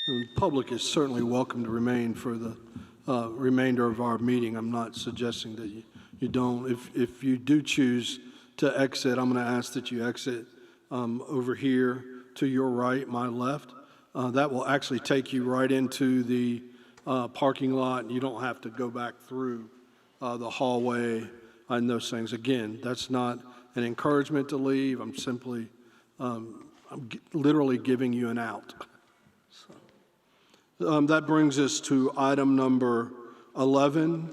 The public is certainly welcome to remain for the remainder of our meeting. I'm not suggesting that you don't. If you do choose to exit, I'm going to ask that you exit over here to your right, my left. That will actually take you right into the parking lot. You don't have to go back through the hallway and those things. Again, that's not an encouragement to leave. I'm simply, literally giving you an out. So, that brings us to item number 11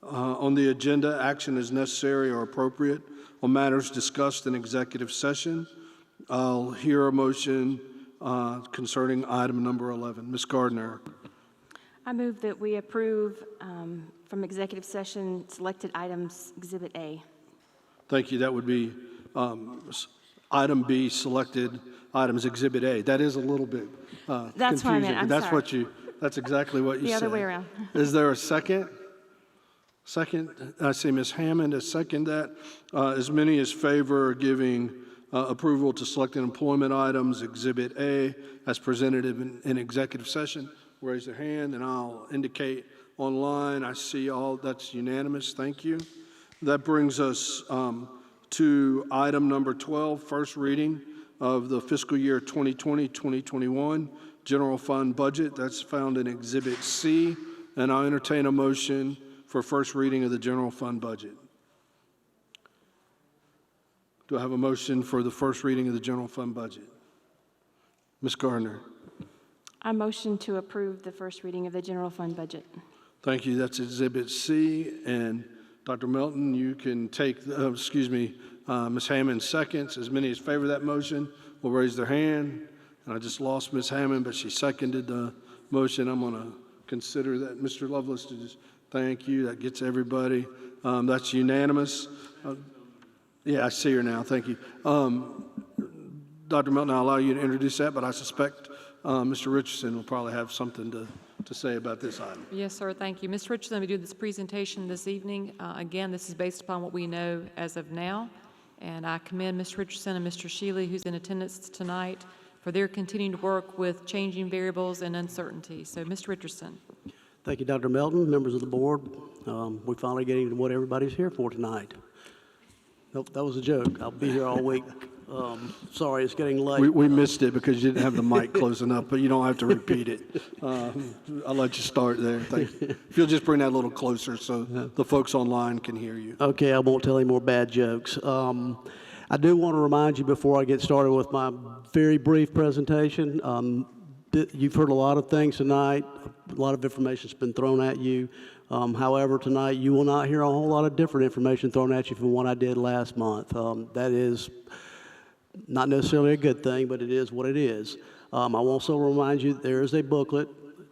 on the agenda. Action is necessary or appropriate on matters discussed in executive session. I'll hear a motion concerning item number 11. Ms. Gardner. I move that we approve from executive session selected items Exhibit A. Thank you. That would be item B, selected items Exhibit A. That is a little bit That's confusing. what I meant. I'm sorry. That's exactly what you said. The other way around. Is there a second? Second. I see Ms. Hammond has seconded that. As many as favor giving approval to selected employment items Exhibit A as presented in executive session, raise their hand, and I'll indicate online. I see all. That's unanimous. Thank you. That brings us to item number 12, first reading of the fiscal year 2020-2021 general fund budget. That's found in Exhibit C, and I'll entertain a motion for first reading of the general fund budget. Do I have a motion for the first reading of the general fund budget? Ms. Gardner. I motion to approve the first reading of the general fund budget. Thank you. That's Exhibit C. And Dr. Melton, you can take, Ms. Hammond seconds. As many as favor that motion will raise their hand. And I just lost Ms. Hammond, but she seconded the motion. I'm going to consider that. Mr. Lovelace, to just thank you. That gets everybody. That's unanimous. Yeah, I see her now. Thank you. Dr. Melton, I'll allow you to introduce that, but I suspect Mr. Richardson will probably have something to say about this item. Yes, sir. Thank you. Mr. Richardson, we do this presentation this evening. Again, this is based upon what we know as of now. And I commend Mr. Richardson and Mr. Shealy, who's in attendance tonight, for their continued work with changing variables and uncertainty. So, Mr. Richardson. Thank you, Dr. Melton, members of the board. We're finally getting to what everybody's here for tonight. Nope, that was a joke. I'll be here all week. Sorry, it's getting late. We missed it because you didn't have the mic close enough, but you don't have to repeat it. I'll let you start there. Thank you. If you'll just bring that a little closer so the folks online can hear you. Okay, I won't tell any more bad jokes. I do want to remind you before I get started with my very brief presentation, you've heard a lot of things tonight. A lot of information has been thrown at you. However, tonight you will not hear a whole lot of different information thrown at you from what I did last month. That is not necessarily a good thing, but it is what it is. I will also remind you there is a booklet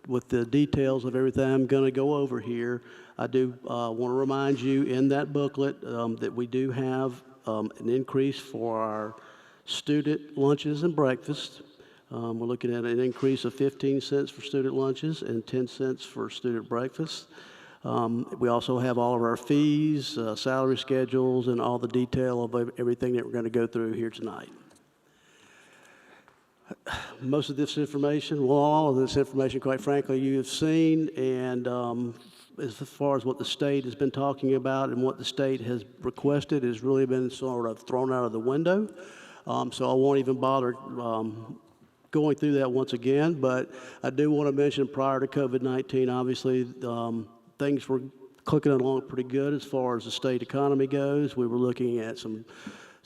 with the details of everything I'm going to go over here. I do want to remind you in that booklet that we do have an increase for our student lunches and breakfast. We're looking at an increase of 15 cents for student lunches and 10 cents for student breakfast. We also have all of our fees, salary schedules, and all the detail of everything that we're going to go through here tonight. Most of this information, well, all of this information, quite frankly, you have seen, and as far as what the state has been talking about and what the state has requested has really been sort of thrown out of the window. So I won't even bother going through that once again, but I do want to mention prior to COVID-19, obviously, things were clicking along pretty good as far as the state economy goes. We were looking at some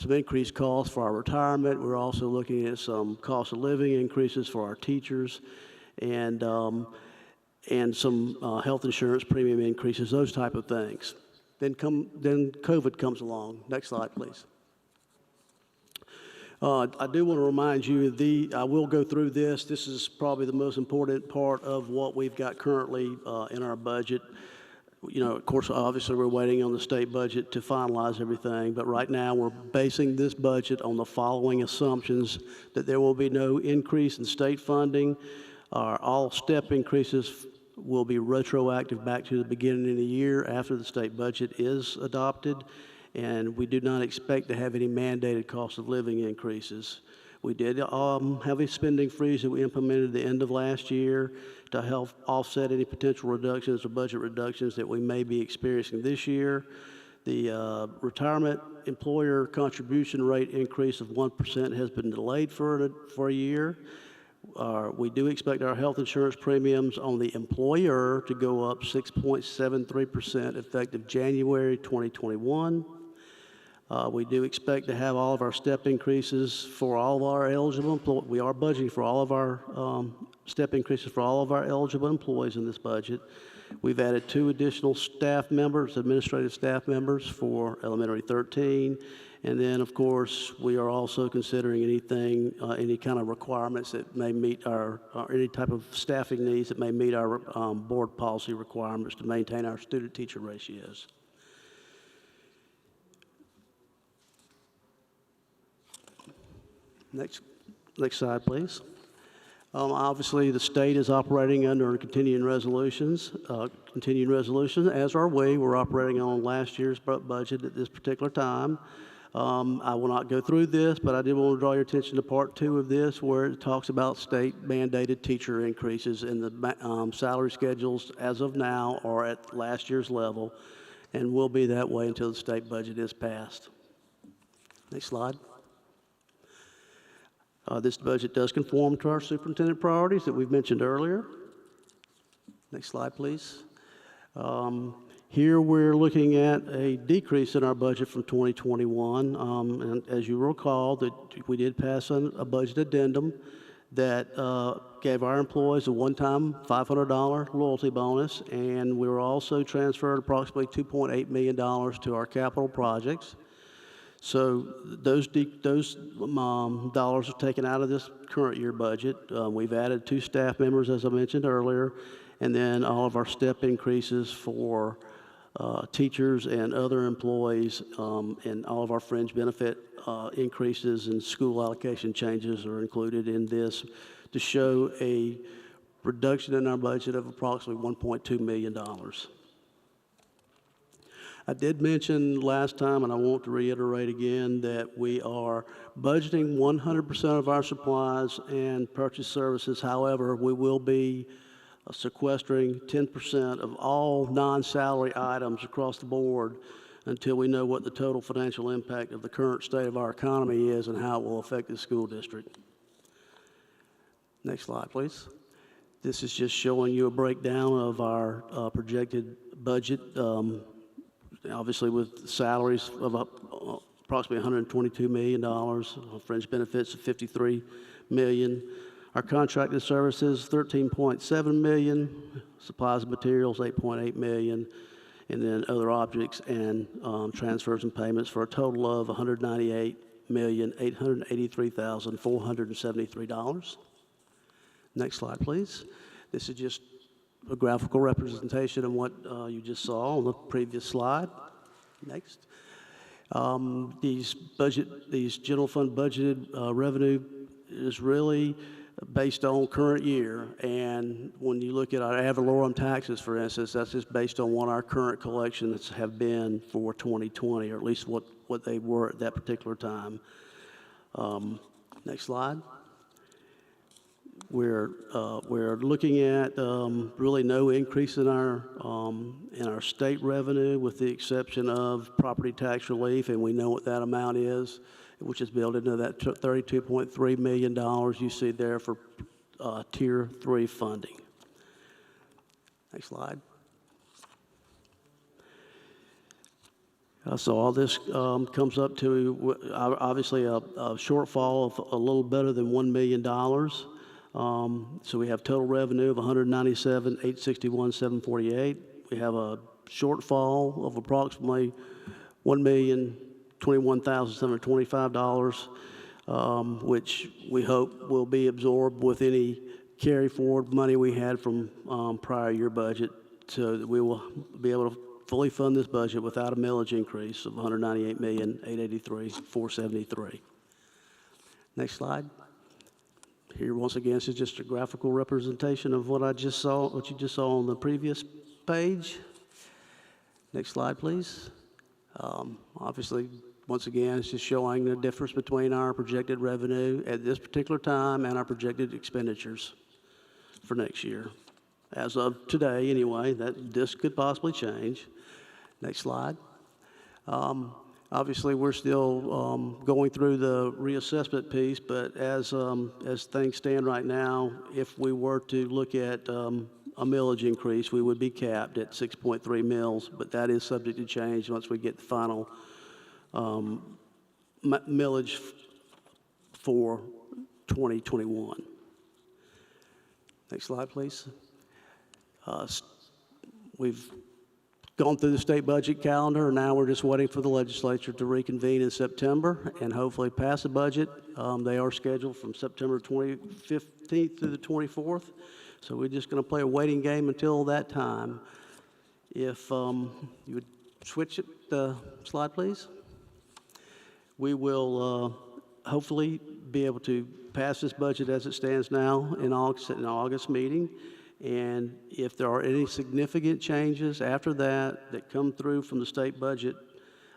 increased costs for our retirement. We're also looking at some cost of living increases for our teachers and some health insurance premium increases, those type of things. Then COVID comes along. Next slide, please. I do want to remind you, I will go through this. This is probably the most important part of what we've got currently in our budget. You know, of course, obviously we're waiting on the state budget to finalize everything, but right now we're basing this budget on the following assumptions: that there will be no increase in state funding, all step increases will be retroactive back to the beginning of the year after the state budget is adopted, and we do not expect to have any mandated cost of living increases. We did have a spending freeze that we implemented at the end of last year to help offset any potential reductions or budget reductions that we may be experiencing this year. The retirement employer contribution rate increase of 1% has been delayed for a year. We do expect our health insurance premiums on the employer to go up 6.73% effective January 2021. We do expect to have all of our step increases for all of our eligible employees. We are budgeting for all of our step increases for all of our eligible employees in this budget. We've added 2 additional staff members, administrative staff members for elementary 13. And then, of course, we are also considering anything, any kind of requirements that may meet our, or any type of staffing needs that may meet our board policy requirements to maintain our student-teacher ratios. Next slide, please. Obviously, the state is operating under continuing resolutions. As are we. We're operating on last year's budget at this particular time. I will not go through this, but I did want to draw your attention to part 2 of this, where it talks about state-mandated teacher increases, and the salary schedules as of now are at last year's level and will be that way until the state budget is passed. Next slide. This budget does conform to our superintendent priorities that we've mentioned earlier. Next slide, please. Here we're looking at a decrease in our budget from 2021. And as you recall, that we did pass a budget addendum that gave our employees a one-time $500 loyalty bonus, and we were also transferred approximately $2.8 million to our capital projects. So those dollars are taken out of this current year budget. We've added 2 staff members, as I mentioned earlier, and then all of our step increases for teachers and other employees, and all of our fringe benefit increases and school allocation changes are included in this to show a reduction in our budget of approximately $1.2 million. I did mention last time, and I want to reiterate again, that we are budgeting 100% of our supplies and purchase services. However, we will be sequestering 10% of all non-salary items across the board until we know what the total financial impact of the current state of our economy is and how it will affect the school district. Next slide, please. This is just showing you a breakdown of our projected budget. Obviously, with salaries of approximately $122 million, fringe benefits of $53 million. Our contracted services, $13.7 million, supplies and materials, $8.8 million, and then other objects and transfers and payments for a total of $198,883,473. Next slide, please. This is just a graphical representation of what you just saw on the previous slide. Next. These general fund budgeted revenue is really based on current year, and when you look at our ad valorem taxes, for instance, that's just based on what our current collections have been for 2020, or at least what they were at that particular time. Next slide. We're looking at really no increase in our state revenue, with the exception of property tax relief, and we know what that amount is, which is built into that $32.3 million you see there for Tier 3 funding. Next slide. So all this comes up to obviously a shortfall of a little better than $1 million. So we have total revenue of $197,861,748. We have a shortfall of approximately $1,021,725, which we hope will be absorbed with any carry forward money we had from prior year budget, so that we will be able to fully fund this budget without a millage increase of $198,883,473. Next slide. Here, once again, this is just a graphical representation of what you just saw on the previous page. Next slide, please. Obviously, once again, it's just showing the difference between our projected revenue at this particular time and our projected expenditures for next year. As of today, anyway, this could possibly change. Next slide. Obviously, we're still going through the reassessment piece, but as things stand right now, if we were to look at a millage increase, we would be capped at 6.3 mills, but that is subject to change once we get the final millage for 2021. Next slide, please. We've gone through the state budget calendar, and now we're just waiting for the legislature to reconvene in September and hopefully pass a budget. They are scheduled from September 15th through the 24th, so we're just going to play a waiting game until that time. If you would switch it, slide, please. We will hopefully be able to pass this budget as it stands now in August meeting. And if there are any significant changes after that come through from the state budget,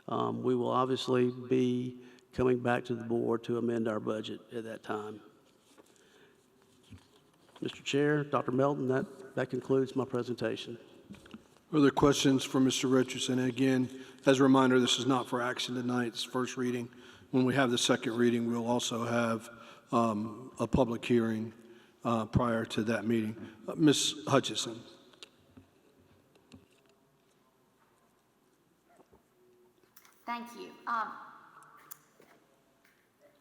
we will obviously be coming back to the board to amend our budget at that time. Mr. Chair, Dr. Melton, that concludes my presentation. Other questions for Mr. Richardson? And again, as a reminder, this is not for action tonight. It's first reading. When we have the second reading, we'll also have a public hearing prior to that meeting. Ms. Hutchison. Thank you.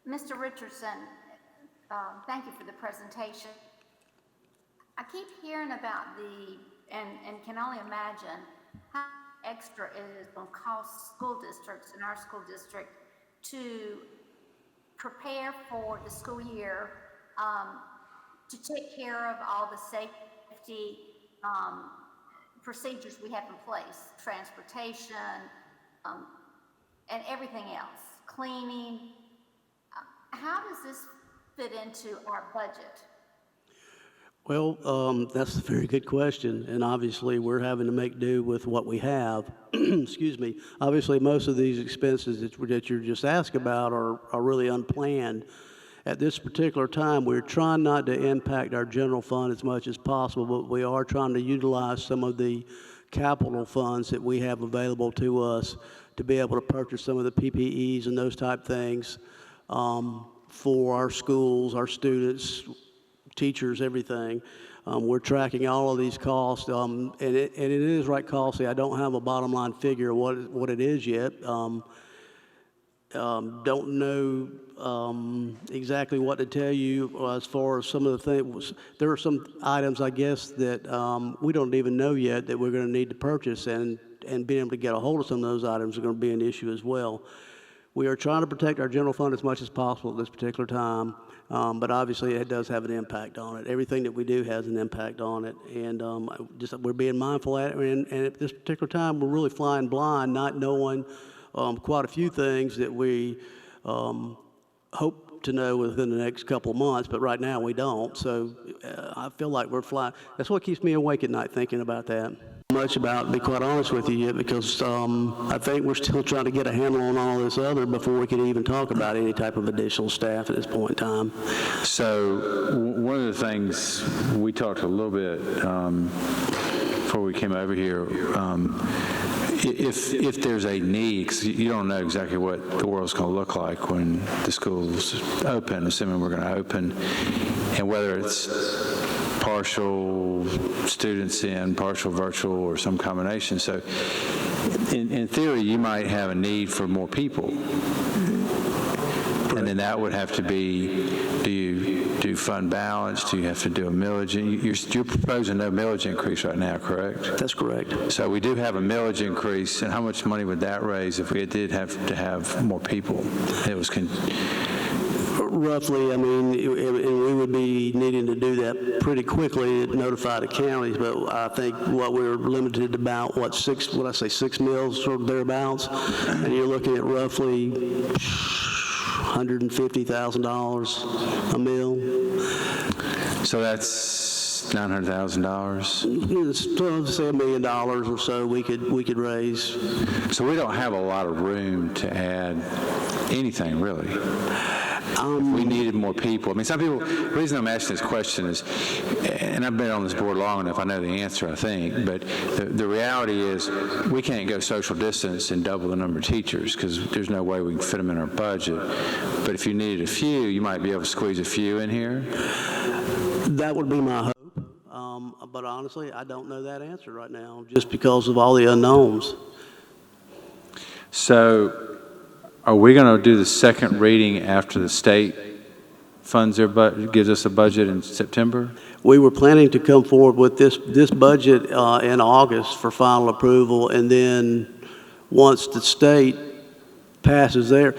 Mr. Richardson, thank you for the presentation. I keep hearing about and can only imagine how extra it is going to cost school districts in our school district to prepare for the school year, to take care of all the safety procedures we have in place, transportation, and everything else, cleaning. How does this fit into our budget? Well, that's a very good question, and obviously we're having to make do with what we have. Excuse me. Obviously, most of these expenses that you're just asked about are really unplanned. At this particular time, we're trying not to impact our general fund as much as possible, but we are trying to utilize some of the capital funds that we have available to us to be able to purchase some of the PPEs and those type things for our schools, our students, teachers, everything. We're tracking all of these costs, and it is right costly. I don't have a bottom line figure of what it is yet. Don't know exactly what to tell you as far as some of the things. There are some items, I guess, that we don't even know yet that we're going to need to purchase, and being able to get a hold of some of those items are going to be an issue as well. We are trying to protect our general fund as much as possible at this particular time, but obviously it does have an impact on it. Everything that we do has an impact on it, and we're being mindful at it. And at this particular time, we're really flying blind, not knowing quite a few things that we hope to know within the next couple of months, but right now we don't. So I feel like we're flying. That's what keeps me awake at night, thinking about that. Much about, to be quite honest with you, yet, because I think we're still trying to get a handle on all this other before we can even talk about any type of additional staff at this point in time. So one of the things we talked a little bit before we came over here, if there's a need, because you don't know exactly what the world's going to look like when the school's open, assuming we're going to open, and whether it's partial students in, partial virtual, or some combination. So in theory, you might have a need for more people. And then that would have to be, do you do fund balance? Do you have to do a millage? You're proposing no millage increase right now, correct? That's correct. So we do have a millage increase, and how much money would that raise if we did have to have more people? It was roughly, I mean, we would be needing to do that pretty quickly to notify the counties, but I think what we're limited about, six mills or thereabouts, and you're looking at roughly $150,000 a mill. So that's $900,000. It's, say $1 million or so we could raise. So we don't have a lot of room to add anything, really. If we needed more people. I mean, some people, the reason I'm asking this question is, and I've been on this board long enough, I know the answer, I think, but the reality is we can't go social distance and double the number of teachers because there's no way we can fit them in our budget. But if you needed a few, you might be able to squeeze a few in here. That would be my hope. But honestly, I don't know that answer right now just because of all the unknowns. So are we going to do the second reading after the state funds their gives us a budget in September? We were planning to come forward with this budget in August for final approval, and then once the state passes there,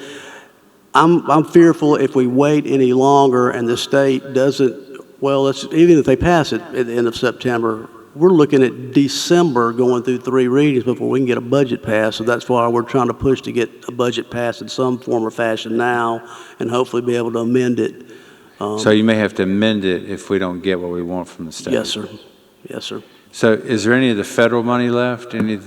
I'm fearful if we wait any longer and the state doesn't, well, even if they pass it at the end of September, we're looking at December going through 3 readings before we can get a budget passed. So that's why we're trying to push to get a budget passed in some form or fashion now and hopefully be able to amend it. So you may have to amend it if we don't get what we want from the state. Yes, sir. Yes, sir. So is there any of the federal money left? Any of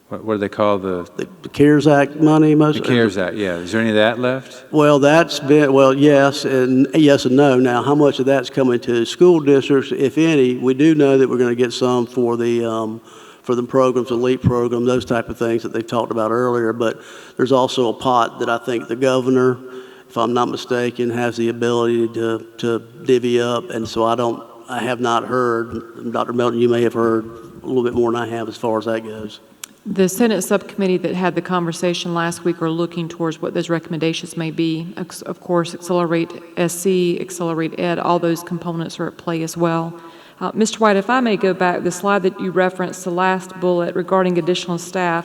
what do they call the CARES Act money? The CARES Act, yeah. Is there any of that left? Well, that's been, well, yes and no. Now, how much of that's coming to school districts, if any? We do know that we're going to get some for the programs, the LEAP program, those type of things that they talked about earlier. But there's also a pot that I think the governor, if I'm not mistaken, has the ability to divvy up. And so I have not heard, Dr. Melton, you may have heard a little bit more than I have as far as that goes. The Senate subcommittee that had the conversation last week are looking towards what those recommendations may be. Of course, Accelerate SC, Accelerate Ed, all those components are at play as well. Mr. White, if I may go back, the slide that you referenced, the last bullet regarding additional staff,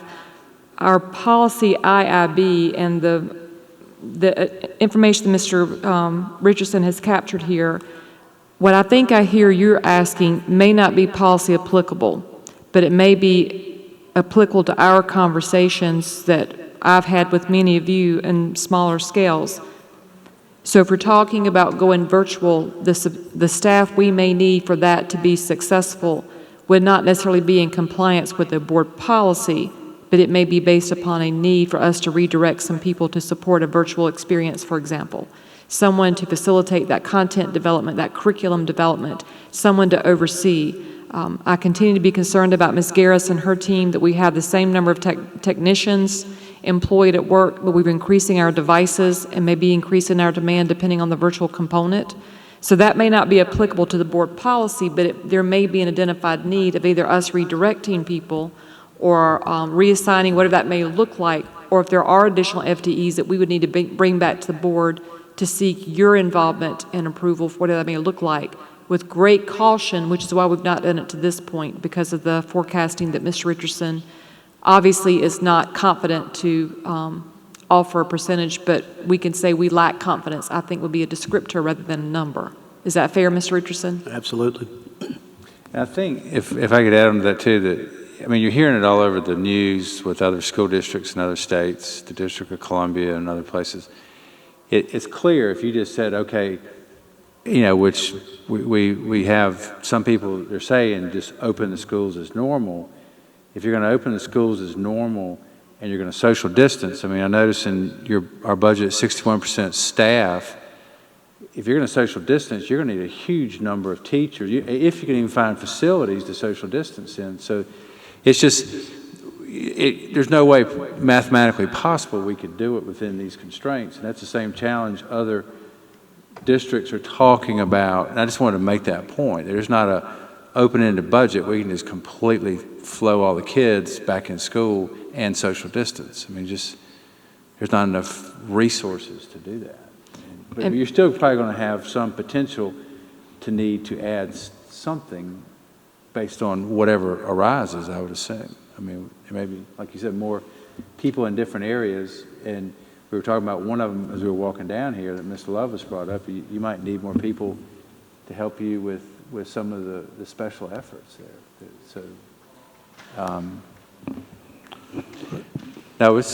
our policy IIB and the information that Mr. Richardson has captured here, what I think I hear you're asking may not be policy applicable, but it may be applicable to our conversations that I've had with many of you in smaller scales. So if we're talking about going virtual, the staff we may need for that to be successful would not necessarily be in compliance with the board policy, but it may be based upon a need for us to redirect some people to support a virtual experience, for example. Someone to facilitate that content development, that curriculum development, someone to oversee. I continue to be concerned about Ms. Garris and her team, that we have the same number of technicians employed at work, but we're increasing our devices and maybe increasing our demand depending on the virtual component. So that may not be applicable to the board policy, but there may be an identified need of either us redirecting people or reassigning whatever that may look like, or if there are additional FTEs that we would need to bring back to the board to seek your involvement and approval for whatever that may look like, with great caution, which is why we've not done it to this point, because of the forecasting that Mr. Richardson obviously is not confident to offer a percentage, but we can say we lack confidence, I think would be a descriptor rather than a number. Is that fair, Mr. Richardson? Absolutely. I think if I could add on to that too, that, I mean, you're hearing it all over the news with other school districts in other states, the District of Columbia and other places. It's clear if you just said, okay, you know, which we have some people that are saying just open the schools as normal. If you're going to open the schools as normal and you're going to social distance, I mean, I notice in our budget, 61% staff. If you're going to social distance, you're going to need a huge number of teachers, if you can even find facilities to social distance in. So it's just, there's no way mathematically possible we could do it within these constraints. And that's the same challenge other districts are talking about. And I just wanted to make that point. There's not a open-ended budget. We can just completely flow all the kids back in school and social distance. I mean, just, there's not enough resources to do that. But you're still probably going to have some potential to need to add something based on whatever arises, I would assume. I mean, maybe, like you said, more people in different areas. And we were talking about one of them as we were walking down here that Mr. Lovis brought up. You might need more people to help you with some of the special efforts there. So, no, it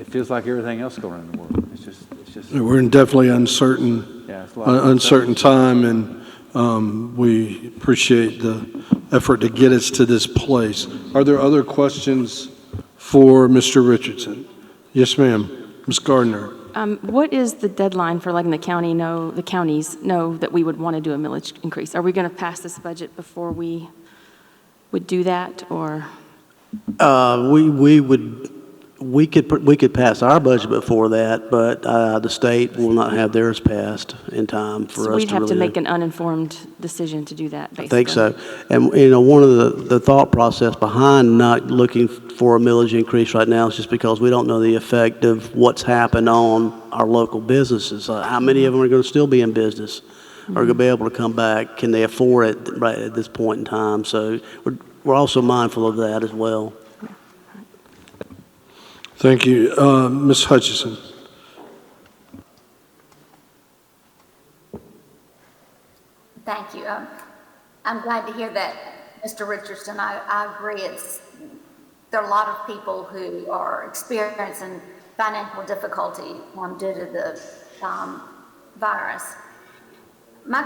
feels like everything else going on in the world. It's We're in definitely uncertain, Yeah, it's a lot of uncertain time, and we appreciate the effort to get us to this place. Are there other questions for Mr. Richardson? Yes, ma'am. Ms. Gardner. What is the deadline for letting the counties know that we would want to do a millage increase? Are we going to pass this budget before we would do that, or? We could pass our budget before that, but the state will not have theirs passed in time for us to So really. we'd have to make an uninformed decision to do that, I basically? think so. And, one of the thought process behind not looking for a millage increase right now is just because we don't know the effect of what's happened on our local businesses. How many of them are going to still be in business? Are going to be able to come back? Can they afford it right at this point in time? So we're also mindful of that as well. Thank you. Ms. Hutchison. Thank you. I'm glad to hear that, Mr. Richardson. I agree. There are a lot of people who are experiencing financial difficulty due to the virus. My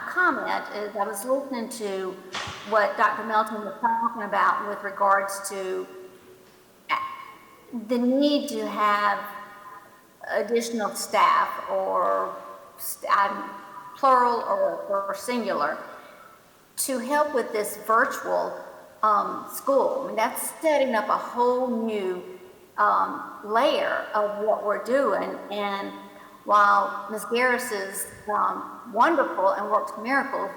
comment is I was listening to what Dr. Melton was talking about with regards to the need to have additional staff, or plural or singular, to help with this virtual school. I mean, that's setting up a whole new layer of what we're doing. And while Ms. Garris is wonderful and works miracles,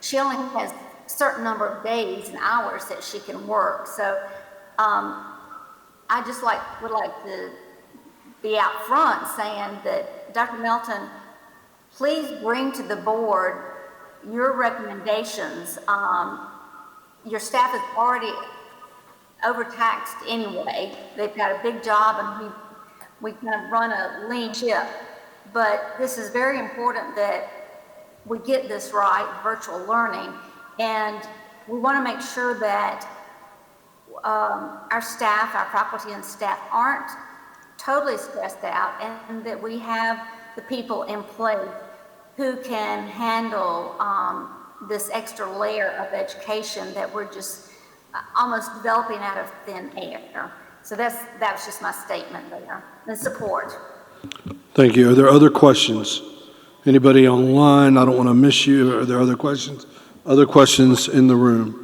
she only has a certain number of days and hours that she can work. So I just would like to be out front saying that, Dr. Melton, please bring to the board your recommendations. Your staff is already overtaxed anyway. They've got a big job, and we kind of run a lean ship. But this is very important that we get this right, virtual learning, and we want to make sure that our staff, our faculty and staff, aren't totally stressed out, and that we have the people in place who can handle this extra layer of education that we're just almost developing out of thin air. So that was just my statement there, and support. Thank you. Are there other questions? Anybody online? I don't want to miss you. Are there other questions? Other questions in the room?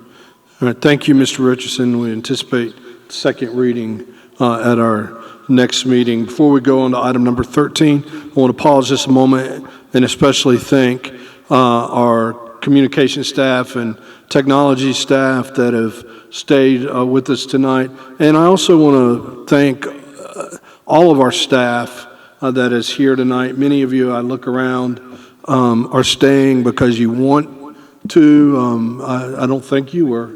All right, thank you, Mr. Richardson. We anticipate second reading at our next meeting. Before we go on to item number 13, I want to pause just a moment and especially thank our communication staff and technology staff that have stayed with us tonight. And I also want to thank all of our staff that is here tonight. Many of you, I look around, are staying because you want to. I don't think you were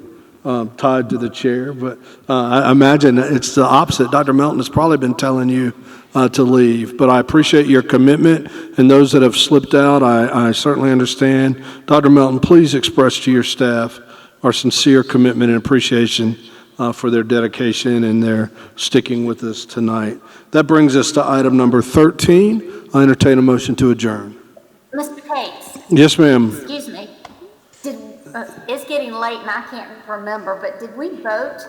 tied to the chair, but I imagine it's the opposite. Dr. Melton has probably been telling you to leave, but I appreciate your commitment, and those that have slipped out, I certainly understand. Dr. Melton, please express to your staff our sincere commitment and appreciation for their dedication and their sticking with us tonight. That brings us to item number 13. I entertain a motion to adjourn. Mr. Cates. Yes, ma'am. Excuse me. It's getting late and I can't remember, but did we vote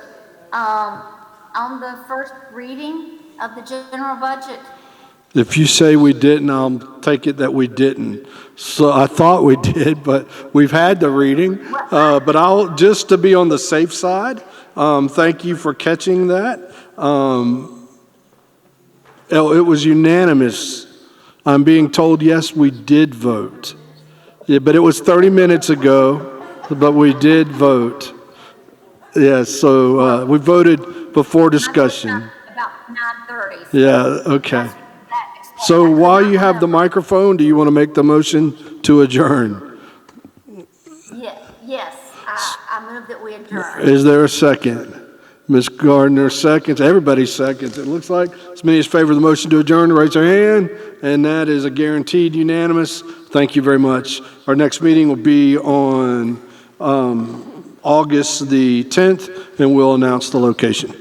on the first reading of the general budget? If you say we didn't, I'll take it that we didn't. So I thought we did, but we've had the reading. But I'll, just to be on the safe side, thank you for catching that. It was unanimous. I'm being told, yes, we did vote. Yeah, but it was 30 minutes ago, but we did vote. Yes, so we voted before discussion. About 9:30. Yeah, okay. So while you have the microphone, do you want to make the motion to adjourn? Yes, I move that we adjourn. Is there a second? Ms. Gardner seconds. Everybody seconds. It looks like as many as favor the motion to adjourn, raise their hand, and that is a guaranteed unanimous. Thank you very much. Our next meeting will be on August the 10th, and we'll announce the location.